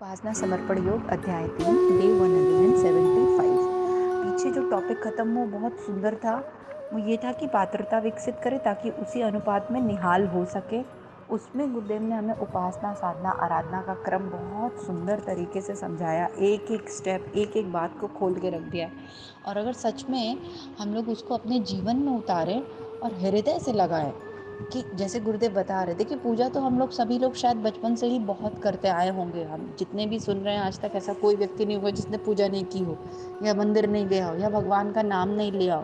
उपासना समर्पण योग अध्याय 3 डे 175। पीछे जो टॉपिक खत्म हुआ बहुत सुंदर था। वो ये था कि पात्रता विकसित करें ताकि उसी अनुपात में निहाल हो सके। उसमें गुरुदेव ने हमें उपासना साधना आराधना का क्रम बहुत सुंदर तरीके से समझाया। एक एक स्टेप एक एक बात को खोल के रख दिया। और अगर सच में हम लोग उसको अपने जीवन में उतारें और हृदय से लगाएं कि जैसे गुरुदेव बता रहे थे कि पूजा तो हम लोग सभी लोग शायद बचपन से ही बहुत करते आए होंगे। हम जितने भी सुन रहे हैं आज तक ऐसा कोई व्यक्ति नहीं हुआ जिसने पूजा नहीं की हो या मंदिर नहीं गया हो या भगवान का नाम नहीं लिया हो।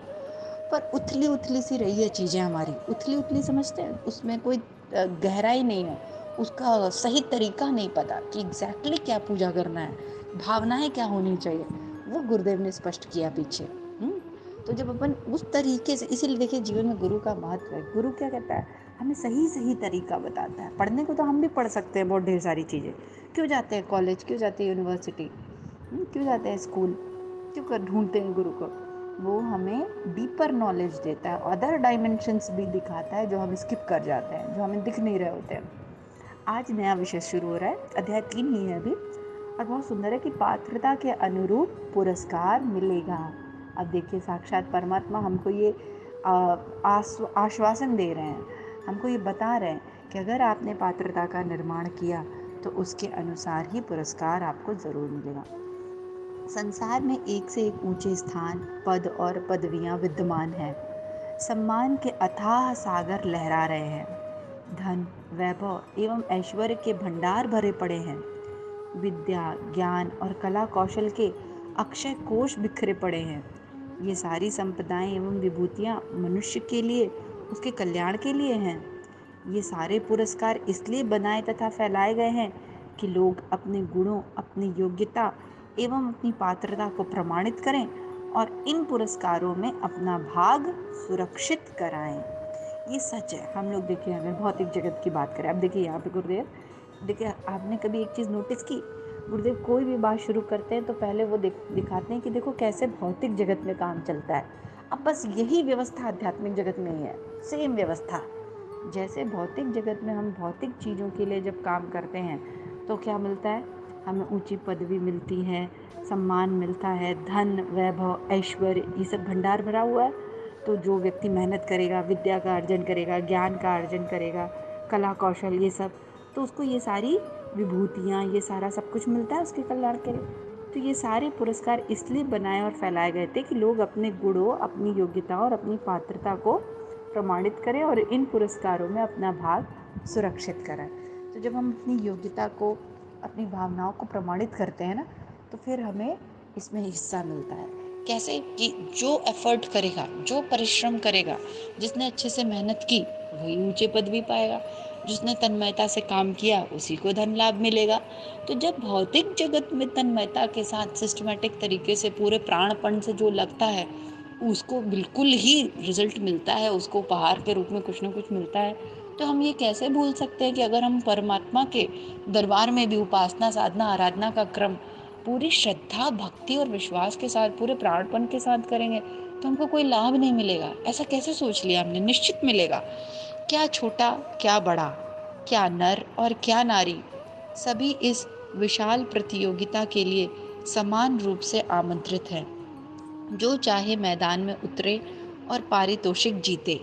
पर उथली उथली सी रही है चीज़ें हमारी। उथली उथली समझते हैं, उसमें कोई गहराई नहीं है। उसका सही तरीका नहीं पता कि एग्जैक्टली क्या पूजा करना है, भावनाएं क्या होनी चाहिए। वो गुरुदेव ने स्पष्ट किया पीछे। तो जब अपन उस तरीके से, इसीलिए देखिए जीवन में गुरु का महत्व है। गुरु क्या कहता है, हमें सही सही तरीका बताता है। पढ़ने को तो हम भी पढ़ सकते हैं बहुत ढेर सारी चीज़ें। क्यों जाते हैं कॉलेज, क्यों जाते हैं यूनिवर्सिटी, क्यों जाते हैं स्कूल, क्यों कर ढूंढते हैं गुरु को। वो हमें डीपर नॉलेज देता है, अदर डायमेंशंस भी दिखाता है जो हम स्किप कर जाते हैं, जो हमें दिख नहीं रहे होते हैं। आज नया विषय शुरू हो रहा है, अध्याय 3 ही है अभी। और बहुत सुंदर है कि पात्रता के अनुरूप पुरस्कार मिलेगा। अब देखिए साक्षात परमात्मा हमको ये आश्वासन दे रहे हैं, हमको ये बता रहे हैं कि अगर आपने पात्रता का निर्माण किया तो उसके अनुसार ही पुरस्कार आपको ज़रूर मिलेगा। संसार में एक से एक ऊंचे स्थान, पद और पदवियां विद्यमान हैं। सम्मान के अथाह सागर लहरा रहे हैं। धन, वैभव एवं ऐश्वर्य के भंडार भरे पड़े हैं। विद्या, ज्ञान और कला कौशल के अक्षय कोष बिखरे पड़े हैं। ये सारी संपदाएं एवं विभूतियां मनुष्य के लिए, उसके कल्याण के लिए हैं। ये सारे पुरस्कार इसलिए बनाए तथा फैलाए गए हैं कि लोग अपने गुणों, अपनी योग्यता एवं अपनी पात्रता को प्रमाणित करें और इन पुरस्कारों में अपना भाग सुरक्षित कराएं। ये सच है। हम लोग देखिए, अगर भौतिक जगत की बात करें, अब देखिए यहाँ पे गुरुदेव, देखिए आपने कभी एक चीज़ नोटिस की, गुरुदेव कोई भी बात शुरू करते हैं तो पहले वो दिखाते हैं कि देखो कैसे भौतिक जगत में काम चलता है। अब बस यही व्यवस्था आध्यात्मिक जगत में ही है, सेम व्यवस्था। जैसे भौतिक जगत में हम भौतिक चीज़ों के लिए जब काम करते हैं तो क्या मिलता है, हमें ऊंची पदवी मिलती है, सम्मान मिलता है, धन, वैभव, ऐश्वर्य, ये सब भंडार भरा हुआ है। तो जो व्यक्ति मेहनत करेगा, विद्या का अर्जन करेगा, ज्ञान का अर्जन करेगा, कला कौशल, ये सब, तो उसको ये सारी विभूतियाँ, ये सारा सब कुछ मिलता है उसके कल्याण के लिए। तो ये सारे पुरस्कार इसलिए बनाए और फैलाए गए थे कि लोग अपने गुणों, अपनी योग्यता और अपनी पात्रता को प्रमाणित करें और इन पुरस्कारों में अपना भाग सुरक्षित करें। तो जब हम अपनी योग्यता को, अपनी भावनाओं को प्रमाणित करते हैं ना, तो फिर हमें इसमें हिस्सा मिलता है। कैसे कि जो एफर्ट करेगा, जो परिश्रम करेगा, जिसने अच्छे से मेहनत की वही ऊंचे पद भी पाएगा, जिसने तन्मयता से काम किया उसी को धन लाभ मिलेगा। तो जब भौतिक जगत में तन्मयता के साथ सिस्टमेटिक तरीके से पूरे प्राणपण से जो लगता है उसको बिल्कुल ही रिजल्ट मिलता है, उसको उपहार के रूप में कुछ ना कुछ मिलता है। तो हम ये कैसे भूल सकते हैं कि अगर हम परमात्मा के दरबार में भी उपासना साधना आराधना का क्रम पूरी श्रद्धा भक्ति और विश्वास के साथ, पूरे प्राणपण के साथ करेंगे तो हमको कोई लाभ नहीं मिलेगा। ऐसा कैसे सोच लिया हमने, निश्चित मिलेगा। क्या छोटा, क्या बड़ा, क्या नर और क्या नारी, सभी इस विशाल प्रतियोगिता के लिए समान रूप से आमंत्रित हैं। जो चाहे मैदान में उतरे और पारितोषिक जीते।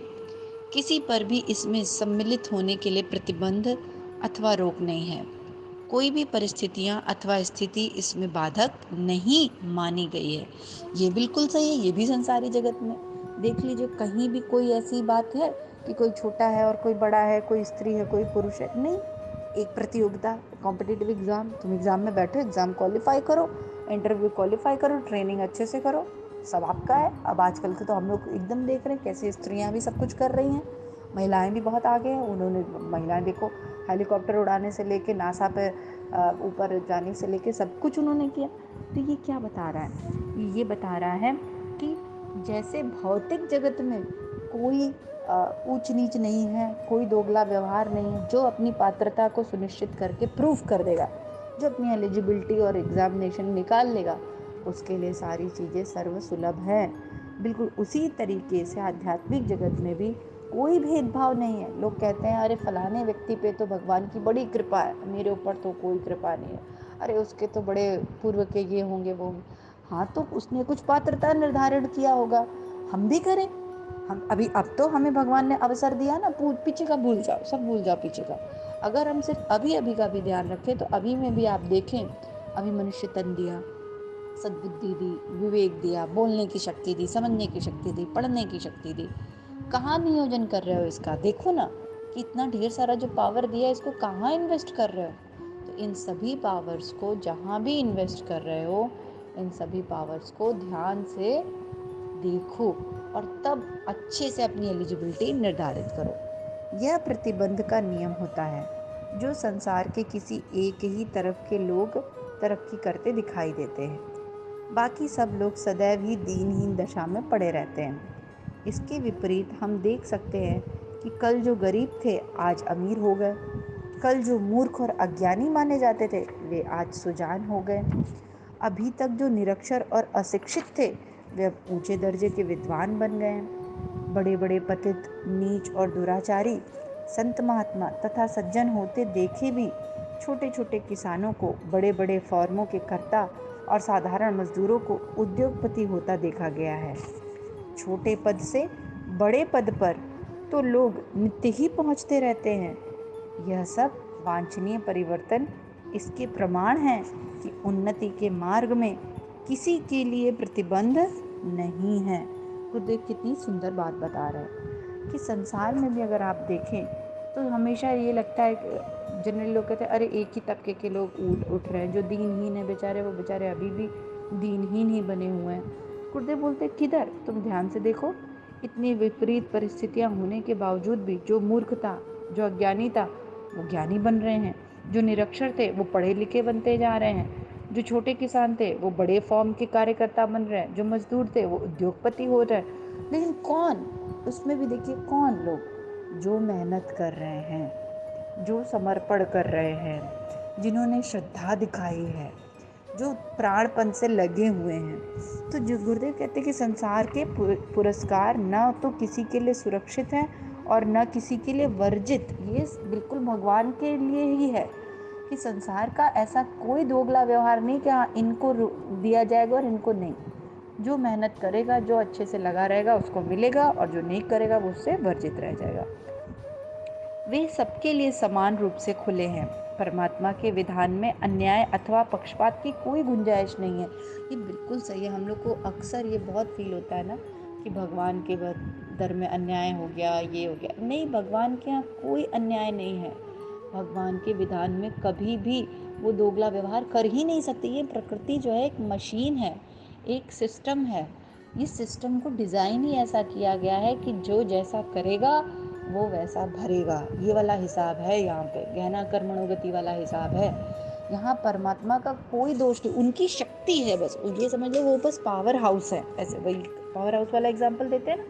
किसी पर भी इसमें सम्मिलित होने के लिए प्रतिबंध अथवा रोक नहीं है। कोई भी परिस्थितियां अथवा स्थिति इसमें बाधक नहीं मानी गई है। ये बिल्कुल सही है। ये भी संसारी जगत में देख लीजिए, कहीं भी कोई ऐसी बात है कि कोई छोटा है और कोई बड़ा है, कोई स्त्री है कोई पुरुष है, नहीं। एक प्रतियोगिता, कॉम्पिटिटिव एग्जाम, तुम एग्जाम में बैठो, एग्जाम क्वालिफाई करो, इंटरव्यू क्वालिफाई करो, ट्रेनिंग अच्छे से करो, सब आपका है। अब आजकल के तो हम लोग एकदम देख रहे हैं कैसे स्त्रियां भी सब कुछ कर रही हैं, महिलाएं भी बहुत आगे हैं। उन्होंने, महिलाएं देखो, हेलीकॉप्टर उड़ाने से लेके नासा पे ऊपर जाने से लेके सब कुछ उन्होंने किया। तो ये क्या बता रहा है, ये बता रहा है कि जैसे भौतिक जगत में कोई ऊंच नीच नहीं है, कोई दोगला व्यवहार नहीं है। जो अपनी पात्रता को सुनिश्चित करके प्रूफ कर देगा, जो अपनी एलिजिबिलिटी और एग्जामिनेशन निकाल लेगा, उसके लिए सारी चीज़ें सर्व सुलभ हैं। बिल्कुल उसी तरीके से आध्यात्मिक जगत में भी कोई भेदभाव नहीं है। लोग कहते हैं अरे फलाने व्यक्ति पे तो भगवान की बड़ी कृपा है, मेरे ऊपर तो कोई कृपा नहीं है। अरे उसके तो बड़े पूर्व के ये होंगे वो होंगे। हाँ, तो उसने कुछ पात्रता निर्धारण किया होगा, हम भी करें। हम अभी अब तो हमें भगवान ने अवसर दिया ना, पीछे का भूल जाओ, सब भूल जाओ पीछे का। अगर हम सिर्फ अभी अभी का भी ध्यान रखें तो अभी में भी आप देखें, अभी मनुष्य तन दिया, सद्बुद्धि दी, विवेक दिया, बोलने की शक्ति दी, समझने की शक्ति दी, पढ़ने की शक्ति दी। कहाँ नियोजन कर रहे हो इसका? देखो ना कि इतना ढेर सारा जो पावर दिया इसको कहाँ इन्वेस्ट कर रहे हो। तो इन सभी पावर्स को जहाँ भी इन्वेस्ट कर रहे हो, इन सभी पावर्स को ध्यान से देखो और तब अच्छे से अपनी एलिजिबिलिटी निर्धारित करो। यह प्रतिबंध का नियम होता है जो संसार के किसी एक ही तरफ के लोग तरक्की करते दिखाई देते हैं, बाकी सब लोग सदैव ही दीनहीन दशा में पड़े रहते हैं। इसके विपरीत हम देख सकते हैं कि कल जो गरीब थे आज अमीर हो गए, कल जो मूर्ख और अज्ञानी माने जाते थे वे आज सुजान हो गए, अभी तक जो निरक्षर और अशिक्षित थे वे अब ऊंचे दर्जे के विद्वान बन गए हैं। बड़े बड़े पतित, नीच और दुराचारी संत महात्मा तथा सज्जन होते देखे भी छोटे छोटे किसानों को बड़े बड़े फर्मों के कर्ता और साधारण मजदूरों को उद्योगपति होता देखा गया है। छोटे पद से बड़े पद पर तो लोग नित्य ही पहुंचते रहते हैं। यह सब वांछनीय परिवर्तन इसके प्रमाण हैं कि उन्नति के मार्ग में किसी के लिए प्रतिबंध नहीं है। तो देख कितनी सुंदर बात बता रहा है कि संसार में भी अगर आप देखें तो हमेशा ये लगता है कि जनरल लोग कहते हैं अरे एक ही तबके के लोग उठ रहे हैं, जो दीनहीन है बेचारे वो बेचारे अभी भी दीनहीन ही बने हुए हैं। गुरुदेव बोलते किधर, तुम ध्यान से देखो, इतनी विपरीत परिस्थितियां होने के बावजूद भी जो मूर्ख था, जो अज्ञानी था, वो ज्ञानी बन रहे हैं, जो निरक्षर थे वो पढ़े लिखे बनते जा रहे हैं, जो छोटे किसान थे वो बड़े फॉर्म के कार्यकर्ता बन रहे हैं, जो मजदूर थे वो उद्योगपति हो रहे हैं। लेकिन कौन, उसमें भी देखिए कौन लोग जो मेहनत कर रहे हैं, जो समर्पण कर रहे हैं, जिन्होंने श्रद्धा दिखाई है, जो प्राणपन से लगे हुए हैं। तो जो गुरुदेव कहते हैं कि संसार के पुरस्कार न तो किसी के लिए सुरक्षित हैं और न किसी के लिए वर्जित। ये बिल्कुल भगवान के लिए ही है कि संसार का ऐसा कोई दोगला व्यवहार नहीं कि हाँ इनको दिया जाएगा और इनको नहीं। जो मेहनत करेगा, जो अच्छे से लगा रहेगा उसको मिलेगा, और जो नहीं करेगा वो उससे वर्जित रह जाएगा। वे सबके लिए समान रूप से खुले हैं। परमात्मा के विधान में अन्याय अथवा पक्षपात की कोई गुंजाइश नहीं है। ये बिल्कुल सही है। हम लोग को अक्सर ये बहुत फील होता है ना कि भगवान के दर में अन्याय हो गया, ये हो गया। नहीं, भगवान के यहाँ कोई अन्याय नहीं है। भगवान के विधान में कभी भी वो दोगला व्यवहार कर ही नहीं सकते। ये प्रकृति जो है एक मशीन है, एक सिस्टम है। इस सिस्टम को डिज़ाइन ही ऐसा किया गया है कि जो जैसा करेगा वो वैसा भरेगा। ये वाला हिसाब है, यहाँ पे गहना कर्मणो गति वाला हिसाब है। यहाँ परमात्मा का कोई दोष नहीं, उनकी शक्ति है बस। ये समझ लो वो बस पावर हाउस है। ऐसे वही पावर हाउस वाला एग्जाम्पल देते हैं ना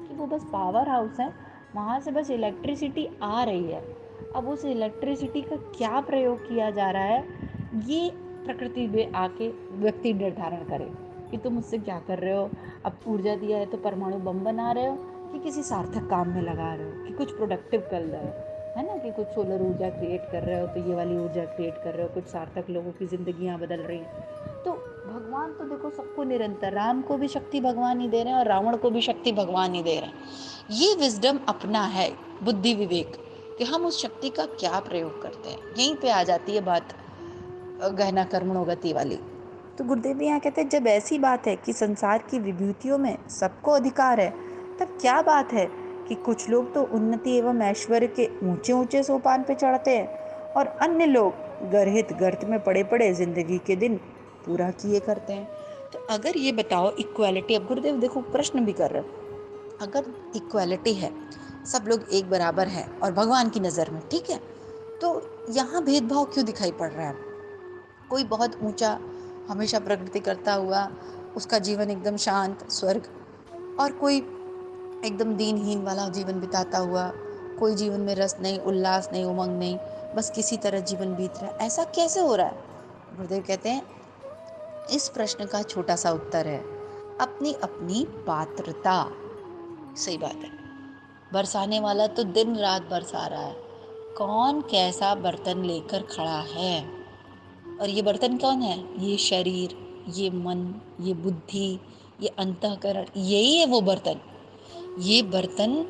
कि वो बस पावर हाउस है, वहाँ से बस इलेक्ट्रिसिटी आ रही है। अब उस इलेक्ट्रिसिटी का क्या प्रयोग किया जा रहा है, ये प्रकृति में आके व्यक्ति निर्धारण करे कि तुम उससे क्या कर रहे हो। अब ऊर्जा दिया है तो परमाणु बम बना रहे हो कि किसी सार्थक काम में लगा रहे हो, कि कुछ प्रोडक्टिव कर रहे हो, है ना, कि कुछ सोलर ऊर्जा क्रिएट कर रहे हो तो ये वाली ऊर्जा क्रिएट कर रहे हो, कुछ सार्थक लोगों की जिंदगियां बदल रही हैं। तो भगवान तो देखो सबको निरंतर, राम को भी शक्ति भगवान ही दे रहे हैं और रावण को भी शक्ति भगवान ही दे रहे हैं। ये विजडम अपना है, बुद्धि विवेक, कि हम उस शक्ति का क्या प्रयोग करते हैं। यहीं पे आ जाती है बात गहना कर्मणो गति वाली। तो गुरुदेव यहाँ कहते हैं जब ऐसी बात है कि संसार की विभूतियों में सबको अधिकार है, तब क्या बात है कि कुछ लोग तो उन्नति एवं ऐश्वर्य के ऊंचे ऊंचे सोपान पे चढ़ते हैं और अन्य लोग गर्हित गर्त में पड़े पड़े जिंदगी के दिन पूरा किए करते हैं। तो अगर ये बताओ इक्वालिटी, अब गुरुदेव देखो प्रश्न भी कर रहे हो, अगर इक्वालिटी है, सब लोग एक बराबर है और भगवान की नज़र में, ठीक है, तो यहाँ भेदभाव क्यों दिखाई पड़ रहा है? कोई बहुत ऊंचा हमेशा प्रगति करता हुआ, उसका जीवन एकदम शांत स्वर्ग, और कोई एकदम दीनहीन वाला जीवन बिताता हुआ, कोई जीवन में रस नहीं, उल्लास नहीं, उमंग नहीं, बस किसी तरह जीवन बीत रहा है। ऐसा कैसे हो रहा है? गुरुदेव कहते हैं इस प्रश्न का छोटा सा उत्तर है अपनी अपनी पात्रता। सही बात है, बरसाने वाला तो दिन रात बरसा रहा है, कौन कैसा बर्तन लेकर खड़ा है। और ये बर्तन कौन है? ये शरीर, ये मन, ये बुद्धि, ये अंतःकरण, यही है वो बर्तन। ये बर्तन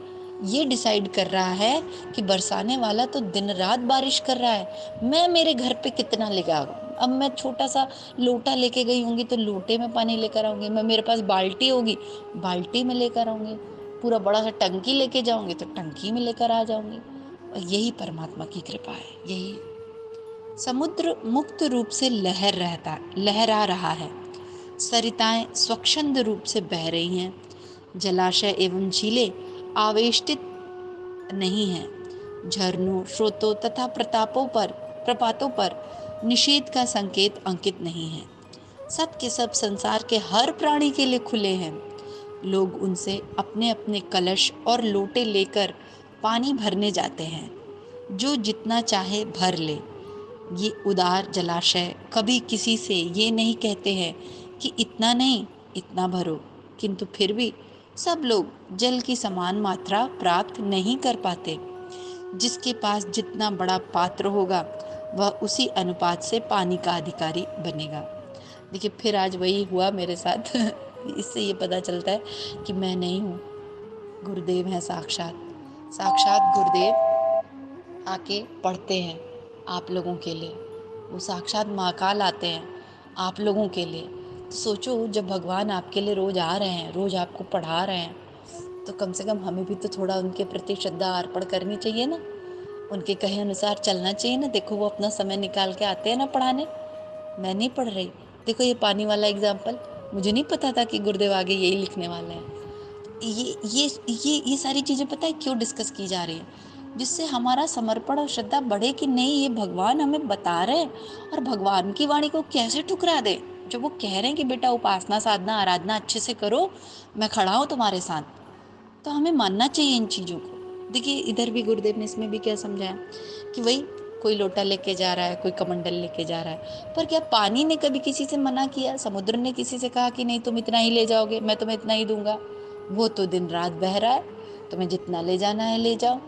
ये डिसाइड कर रहा है कि बरसाने वाला तो दिन रात बारिश कर रहा है, मैं मेरे घर पे कितना लेकर आऊँ। अब मैं छोटा सा लोटा लेके गई होंगी तो लोटे में पानी लेकर आऊंगी, मैं मेरे पास बाल्टी होगी बाल्टी में लेकर आऊंगी, पूरा बड़ा सा टंकी लेके जाऊंगी तो टंकी में लेकर आ जाऊंगी। और यही परमात्मा की कृपा है। यही समुद्र मुक्त रूप से लहरा रहा है, सरिताएं स्वच्छंद रूप से बह रही हैं, जलाशय एवं झीलें आवेष्टित नहीं हैं, झरनों, स्रोतों तथा प्रपातों पर निषेध का संकेत अंकित नहीं है। सब के सब संसार के हर प्राणी के लिए खुले हैं। लोग उनसे अपने अपने कलश और लोटे लेकर पानी भरने जाते हैं, जो जितना चाहे भर ले। ये उदार जलाशय कभी किसी से ये नहीं कहते हैं कि इतना नहीं इतना भरो, किंतु फिर भी सब लोग जल की समान मात्रा प्राप्त नहीं कर पाते। जिसके पास जितना बड़ा पात्र होगा वह उसी अनुपात से पानी का अधिकारी बनेगा। देखिए फिर आज वही हुआ मेरे साथ। इससे ये पता चलता है कि मैं नहीं हूँ, गुरुदेव हैं साक्षात गुरुदेव आके पढ़ते हैं आप लोगों के लिए। वो साक्षात महाकाल आते हैं आप लोगों के लिए। तो सोचो जब भगवान आपके लिए रोज आ रहे हैं, रोज आपको पढ़ा रहे हैं, तो कम से कम हमें भी तो थोड़ा उनके प्रति श्रद्धा अर्पण करनी चाहिए ना, उनके कहे अनुसार चलना चाहिए ना। देखो वो अपना समय निकाल के आते हैं ना पढ़ाने। मैं नहीं पढ़ रही, देखो ये पानी वाला एग्जाम्पल, मुझे नहीं पता था कि गुरुदेव आगे यही लिखने वाले हैं। ये सारी चीज़ें पता है क्यों डिस्कस की जा रही है? जिससे हमारा समर्पण और श्रद्धा बढ़े कि नहीं ये भगवान हमें बता रहे हैं, और भगवान की वाणी को कैसे ठुकरा दे। जो वो कह रहे हैं कि बेटा उपासना साधना आराधना अच्छे से करो, मैं खड़ा हूँ तुम्हारे साथ, तो हमें मानना चाहिए इन चीज़ों को। देखिए इधर भी गुरुदेव ने इसमें भी क्या समझाया कि वही कोई लोटा लेके जा रहा है, कोई कमंडल लेके जा रहा है, पर क्या पानी ने कभी किसी से मना किया? समुद्र ने किसी से कहा कि नहीं तुम इतना ही ले जाओगे, मैं तुम्हें इतना ही दूंगा? वो तो दिन रात बह रहा है, तुम्हें जितना ले जाना है ले जाओ।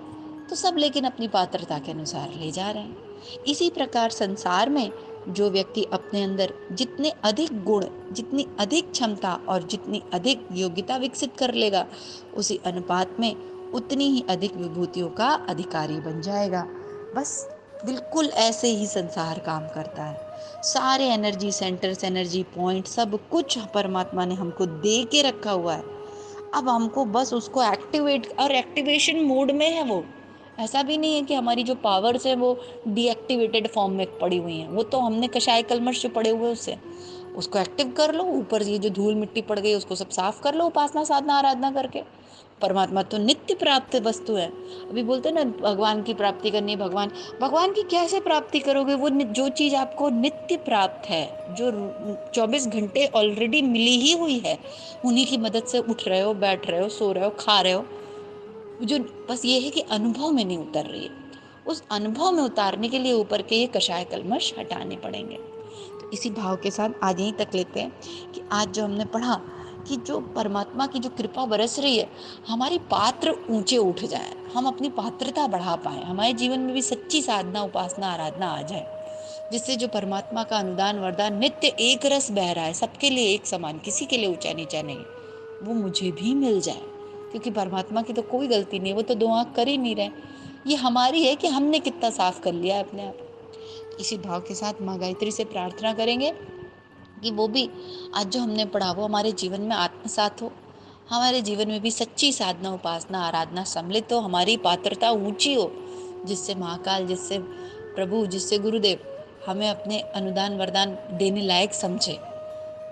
तो सब लेकिन अपनी पात्रता के अनुसार ले जा रहे हैं। इसी प्रकार संसार में जो व्यक्ति अपने अंदर जितने अधिक गुण, जितनी अधिक क्षमता और जितनी अधिक योग्यता विकसित कर लेगा, उसी अनुपात में उतनी ही अधिक विभूतियों का अधिकारी बन जाएगा। बस बिल्कुल ऐसे ही संसार काम करता है। सारे एनर्जी सेंटर्स, एनर्जी पॉइंट, सब कुछ परमात्मा ने हमको दे के रखा हुआ है। अब हमको बस उसको एक्टिवेट, और एक्टिवेशन मोड में है वो। ऐसा भी नहीं है कि हमारी जो पावर्स है वो डीएक्टिवेटेड फॉर्म में पड़ी हुई हैं। वो तो हमने कषाय कलमश जो पड़े हुए उससे उसको एक्टिव कर लो। ऊपर ये जो धूल मिट्टी पड़ गई उसको सब साफ कर लो उपासना साधना आराधना करके। परमात्मा तो नित्य प्राप्त वस्तु है। अभी बोलते हैं ना भगवान की प्राप्ति करनी है। भगवान की कैसे प्राप्ति करोगे? वो जो चीज़ आपको नित्य प्राप्त है, जो 24 घंटे ऑलरेडी मिली ही हुई है, उन्हीं की मदद से उठ रहे हो, बैठ रहे हो, सो रहे हो, खा रहे हो। जो बस ये है कि अनुभव में नहीं उतर रही है। उस अनुभव में उतारने के लिए ऊपर के ये कषाय कलमश हटाने पड़ेंगे। तो इसी भाव के साथ आज यहीं तक लेते हैं कि आज जो हमने पढ़ा कि जो परमात्मा की जो कृपा बरस रही है, हमारी पात्र ऊंचे उठ जाए, हम अपनी पात्रता बढ़ा पाए, हमारे जीवन में भी सच्ची साधना उपासना आराधना आ जाए, जिससे जो परमात्मा का अनुदान वरदान नित्य एक रस बह रहा है, सबके लिए एक समान, किसी के लिए ऊंचा नीचा नहीं, वो मुझे भी मिल जाए। क्योंकि परमात्मा की तो कोई गलती नहीं, वो तो दो आँख कर ही नहीं रहे। ये हमारी है कि हमने कितना साफ कर लिया अपने आप। इसी भाव के साथ माँ गायत्री से प्रार्थना करेंगे कि वो भी आज जो हमने पढ़ा वो हमारे जीवन में आत्मसात हो, हमारे जीवन में भी सच्ची साधना उपासना आराधना सम्मिलित हो, हमारी पात्रता ऊंची हो, जिससे महाकाल, जिससे प्रभु, जिससे गुरुदेव हमें अपने अनुदान वरदान देने लायक समझे।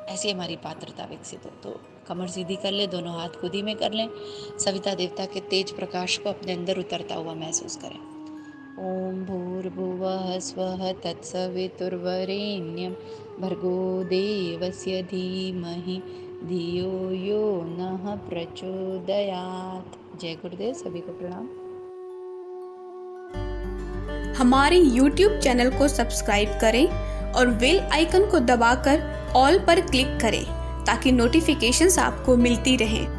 ऐसी हमारी पात्रता विकसित हो। तो कमर सीधी कर ले, दोनों हाथ गोदी में कर लें, सविता देवता के तेज प्रकाश को अपने अंदर उतरता हुआ महसूस करें। ओम भूर्भुवः स्वः तत्सवितुर्वरेण्यं भर्गो देवस्य धीमहि धियो यो नः प्रचोदयात्। जय गुरुदेव। सभी को प्रणाम। हमारे YouTube चैनल को सब्सक्राइब करें और बेल आइकन को दबाकर ऑल पर क्लिक करें ताकि नोटिफिकेशंस आपको मिलती रहें।